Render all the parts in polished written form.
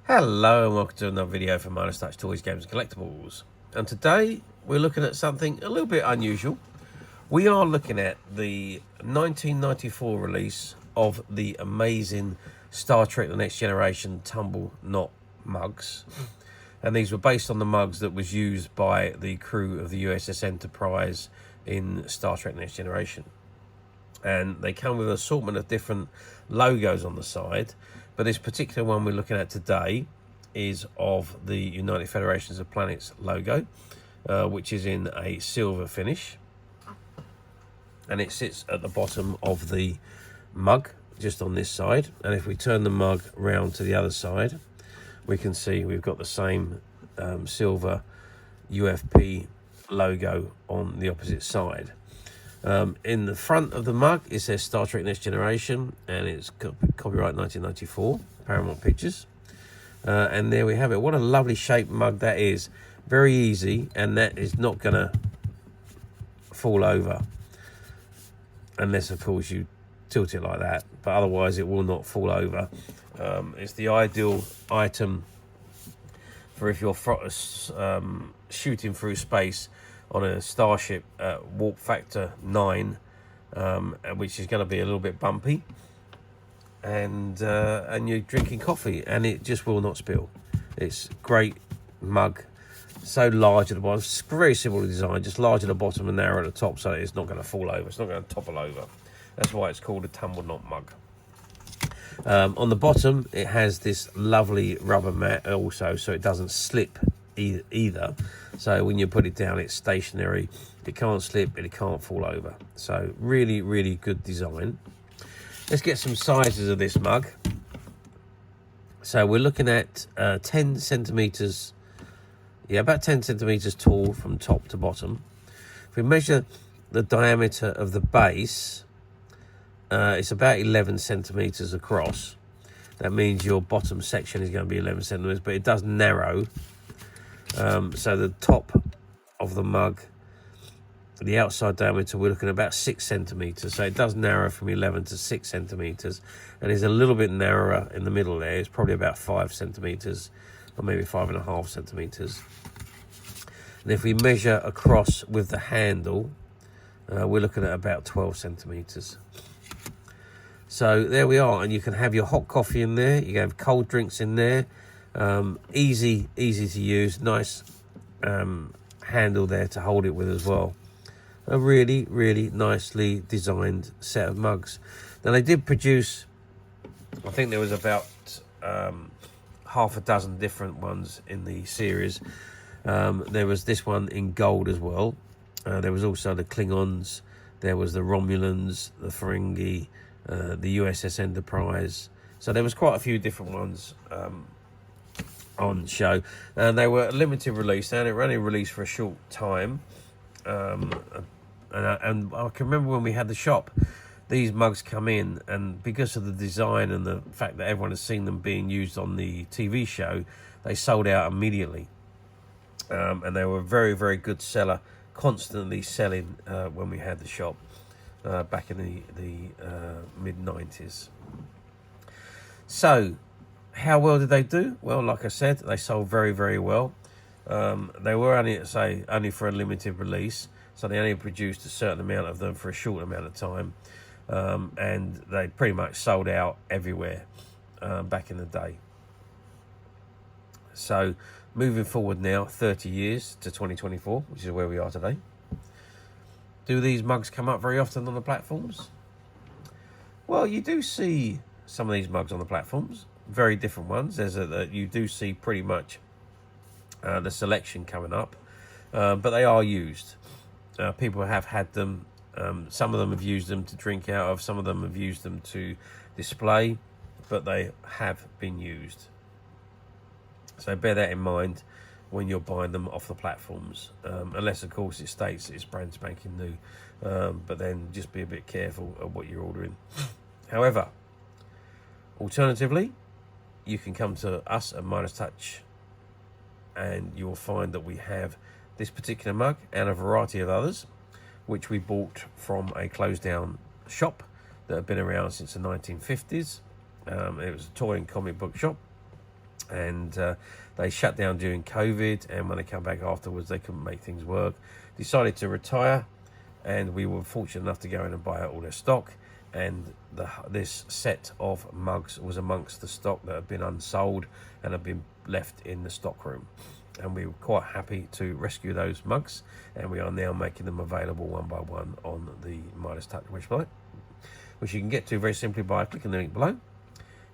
Hello and welcome to another video from Minus Touch Toys, Games and Collectibles. And today we're looking at something a little bit unusual. We are looking at the 1994 release of the amazing Star Trek The Next Generation Tumble Not mugs. And these were based on the mugs that was used by the crew of the USS Enterprise in Star Trek The Next Generation. And they come with an assortment of different logos on the side, but this particular one we're looking at today is of the United Federations of Planets logo, which is in a silver finish, and it sits at the bottom of the mug just on this side. And if we turn the mug round to the other side, we can see we've got the same silver UFP logo on the opposite side. In the front of the mug it says Star Trek Next Generation, and it's copyright 1994, Paramount Pictures. And there we have it. What a lovely shaped mug that is. Very easy, and that is not going to fall over. Unless, of course, you tilt it like that. But otherwise, it will not fall over. It's the ideal item for if you're shooting through space on a starship at warp factor 9, which is going to be a little bit bumpy, and you're drinking coffee and it just will not spill. It's great mug, so large at the bottom, it's very simple design, just large at the bottom and narrow at the top, so it's not going to fall over, it's not going to topple over. That's why it's called a Tumble Not mug. On the bottom it has this lovely rubber mat also, so it doesn't slip either. So when you put it down, it's stationary, it can't slip and it can't fall over. So really good design. Let's get some sizes of this mug. So we're looking at 10 centimeters, about 10 centimeters tall from top to bottom. If we measure the diameter of the base, it's about 11 centimeters across. That means your bottom section is going to be 11 centimeters, but it does narrow. So the top of the mug, the outside diameter, we're looking at about 6 centimeters. So it does narrow from 11 to 6 centimeters, and is a little bit narrower in the middle there. It's probably about 5 centimeters, or maybe 5.5 centimeters. And if we measure across with the handle, we're looking at about 12 centimeters. So there we are, and you can have your hot coffee in there, you can have cold drinks in there. Easy to use, nice handle there to hold it with as well. A really nicely designed set of mugs. Now they did produce, I think there was about half a dozen different ones in the series. There was this one in gold as well. There was also the Klingons, there was the Romulans, the Ferengi, the USS Enterprise. So there was quite a few different ones on show, and they were limited release, and it were only released for a short time. And I can remember when we had the shop, these mugs come in, and because of the design and the fact that everyone has seen them being used on the TV show, they sold out immediately. And they were a very good seller, constantly selling when we had the shop back in the mid-90s. So how well did they do? Well, like I said, they sold very well. They were only for a limited release, so they only produced a certain amount of them for a short amount of time, and they pretty much sold out everywhere back in the day. So moving forward now 30 years to 2024, which is where we are today, do these mugs come up very often on the platforms? Well, you do see some of these mugs on the platforms, very different ones. You do see pretty much the selection coming up, but they are used. People have had them. Some of them have used them to drink out of, some of them have used them to display, but they have been used. So bear that in mind when you're buying them off the platforms, unless of course it states it's brand spanking new, but then just be a bit careful of what you're ordering. However, alternatively, you can come to us at Minus Touch, and you'll find that we have this particular mug and a variety of others, which we bought from a closed down shop that had been around since the 1950s. It was a toy and comic book shop, and they shut down during COVID, and when they come back afterwards they couldn't make things work, decided to retire, and we were fortunate enough to go in and buy out all their stock, and this set of mugs was amongst the stock that had been unsold and had been left in the stock room, and we were quite happy to rescue those mugs, and we are now making them available one by one on the Midas Touch website, which you can get to very simply by clicking the link below.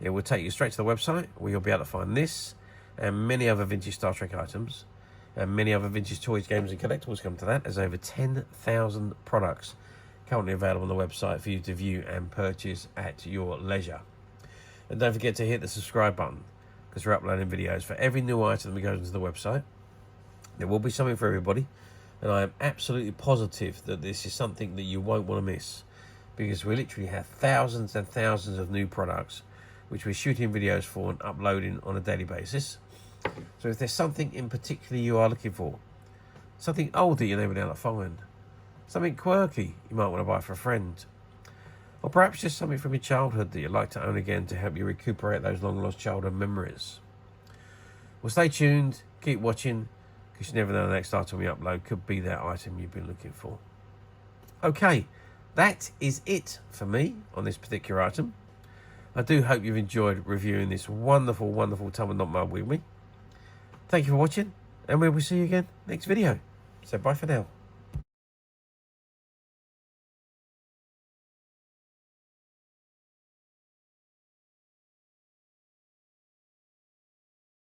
It will take you straight to the website where you'll be able to find this and many other vintage Star Trek items, and many other vintage toys, games and collectibles come to that. There's over 10,000 products currently available on the website for you to view and purchase at your leisure. And don't forget to hit the subscribe button, because we're uploading videos for every new item that goes into the website. There will be something for everybody, and I am absolutely positive that this is something that you won't want to miss, because we literally have thousands and thousands of new products which we're shooting videos for and uploading on a daily basis. So if there's something in particular you are looking for, something old that you're never going to find, something quirky you might want to buy for a friend, or perhaps just something from your childhood that you'd like to own again to help you recuperate those long lost childhood memories, well, stay tuned, keep watching, because you never know, the next item we upload could be that item you've been looking for. Okay, that is it for me on this particular item. I do hope you've enjoyed reviewing this wonderful, wonderful Tumble mug with me. Thank you for watching, and we will see you again next video. So bye for now.